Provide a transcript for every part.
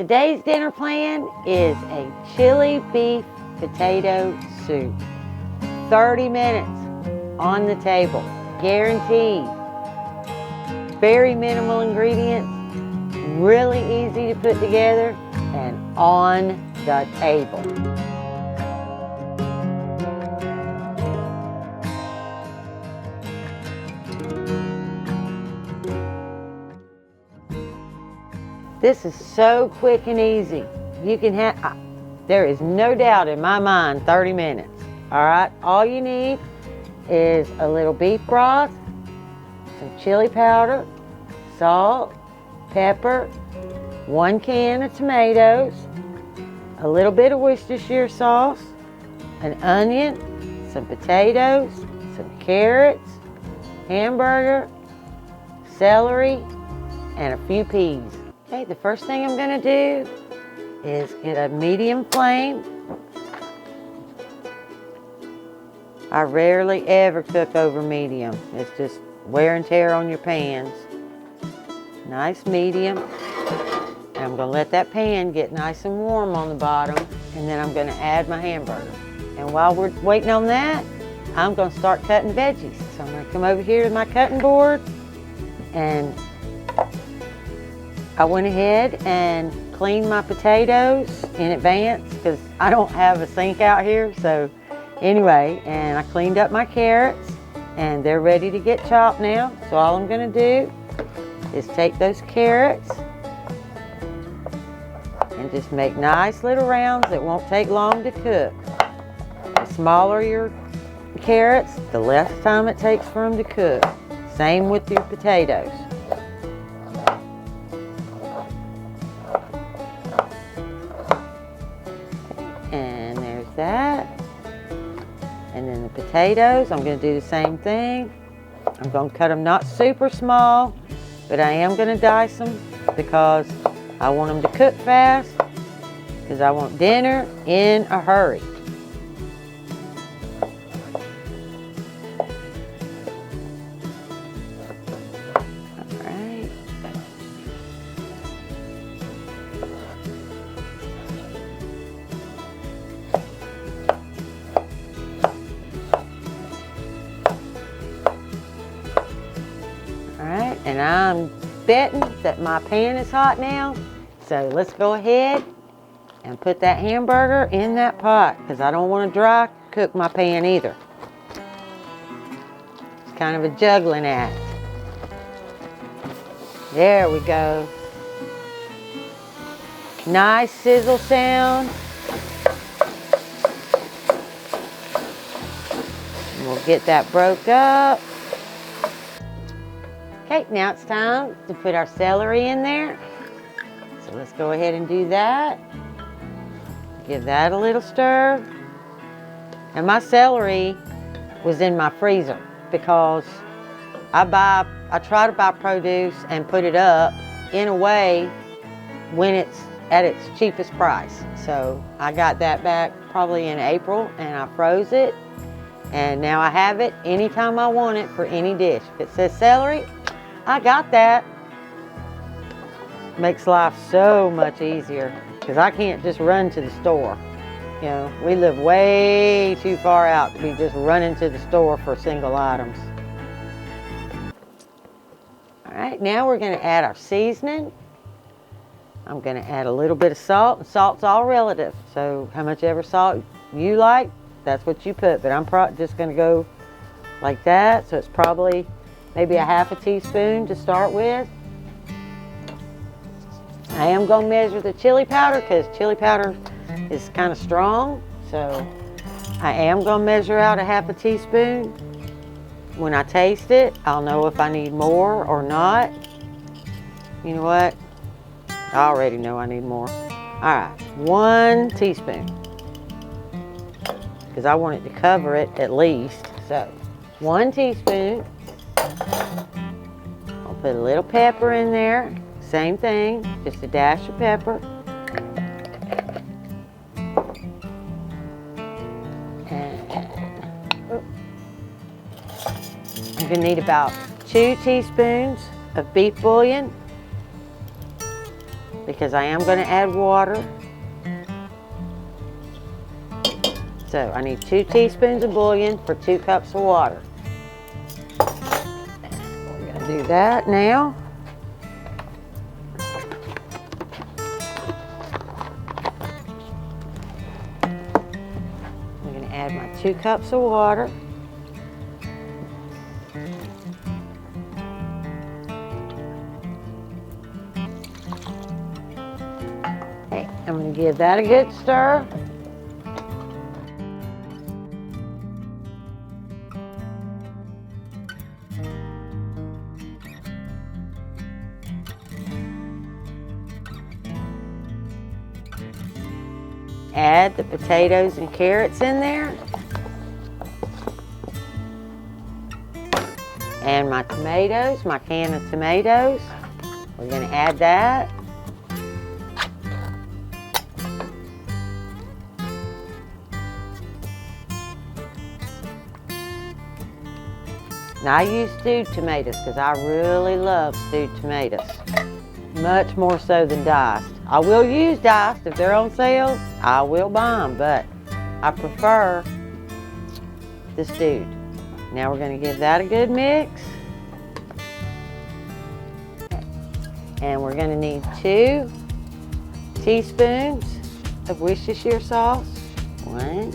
Today's dinner plan is a chili beef potato soup. 30 minutes on the table, guaranteed. Very minimal ingredients, really easy to put together, and on the table. This is so quick and easy. You can have, there is no doubt in my mind, 30 minutes. All right, all you need is a little beef broth, some chili powder, salt, pepper, 1 can of tomatoes, a little bit of Worcestershire sauce, an onion, some potatoes, some carrots, hamburger, celery, and a few peas. Okay, the first thing I'm going to do is get a medium flame. I rarely ever cook over medium. It's just wear and tear on your pans. Nice medium. And I'm going to let that pan get nice and warm on the bottom, and then I'm going to add my hamburger. And while we're waiting on that, I'm going to start cutting veggies. So I'm going to come over here to my cutting board, and I went ahead and cleaned my potatoes in advance because I don't have a sink out here. So anyway, and I cleaned up my carrots and they're ready to get chopped now. So all I'm going to do is take those carrots and just make nice little rounds that won't take long to cook. The smaller your carrots, the less time it takes for them to cook. Same with your potatoes. And there's that. And then the potatoes, I'm going to do the same thing. I'm going to cut them not super small, but I am going to dice them because I want them to cook fast, because I want dinner in a hurry. And I'm betting that my pan is hot now. So let's go ahead and put that hamburger in that pot, because I don't want to dry cook my pan either. It's kind of a juggling act. There we go. Nice sizzle sound. And we'll get that broke up. Okay, now it's time to put our celery in there. So let's go ahead and do that. Give that a little stir. And my celery was in my freezer because I try to buy produce and put it up in a way when it's at its cheapest price. So I got that back probably in April, and I froze it. And now I have it anytime I want it for any dish. If it says celery, I got that. Makes life so much easier because I can't just run to the store. You know, we live way too far out to be just running to the store for single items. All right, now we're going to add our seasoning. I'm going to add a little bit of salt, and salt's all relative. So how much ever salt you like, that's what you put. But I'm just going to go like that. So it's probably maybe a ½ a teaspoon to start with. I am going to measure the chili powder because chili powder is kind of strong. So I am going to measure out a ½ a teaspoon. When I taste it, I'll know if I need more or not. You know what? I already know I need more. All right, 1 teaspoon. Because I want it to cover it at least. So 1 teaspoon. I'll put a little pepper in there. Same thing, just a dash of pepper. And I'm going to need about 2 teaspoons of beef bouillon. because I am going to add water. So I need 2 teaspoons of bouillon for 2 cups of water. We're going to do that now. I'm going to add my 2 cups of water. Okay, I'm going to give that a good stir. Add the potatoes and carrots in there. And my tomatoes, my can of tomatoes. We're going to add that. Now I use stewed tomatoes because I really love stewed tomatoes. Much more so than diced. I will use diced if they're on sale. I will buy them, but I prefer the stewed. Now we're going to give that a good mix. And we're going to need 2 teaspoons of Worcestershire sauce. 1,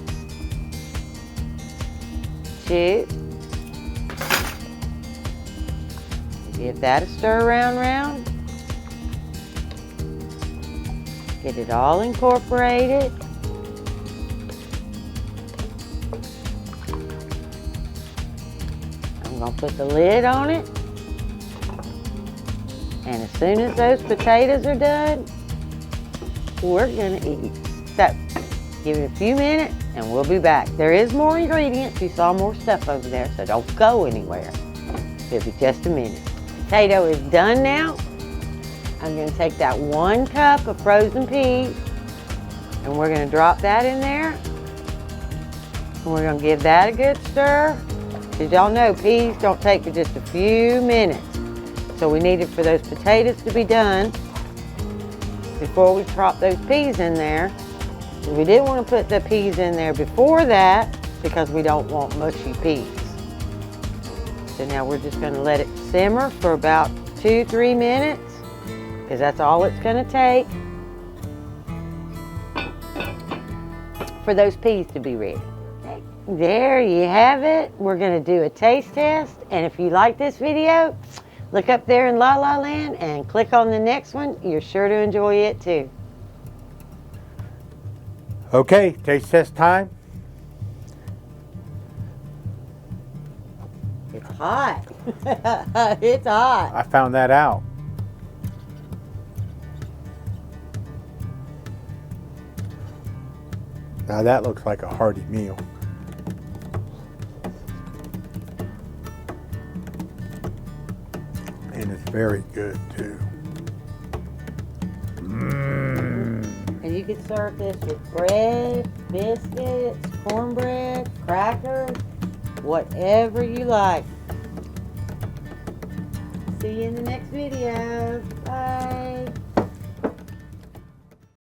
2. Give that a stir round. Get it all incorporated. I'm going to put the lid on it. And as soon as those potatoes are done, we're going to eat. So, give it a few minutes and we'll be back. There is more ingredients. You saw more stuff over there, so don't go anywhere. It'll be just a minute. Potato is done now. I'm going to take that 1 cup of frozen peas and we're going to drop that in there. And we're going to give that a good stir. As y'all know, peas don't take but just a few minutes. So we needed for those potatoes to be done before we drop those peas in there. We didn't want to put the peas in there before that because we don't want mushy peas. So now we're just going to let it simmer for about 2-3 minutes. Because that's all it's going to take for those peas to be ready. Okay. There you have it. We're going to do a taste test. And if you like this video, look up there in La La Land and click on the next one. You're sure to enjoy it too. Okay, taste test time. It's hot. It's hot. I found that out. Now that looks like a hearty meal. And it's very good too. And you can serve this with bread, biscuits, cornbread, crackers, whatever you like. See you in the next video. Bye.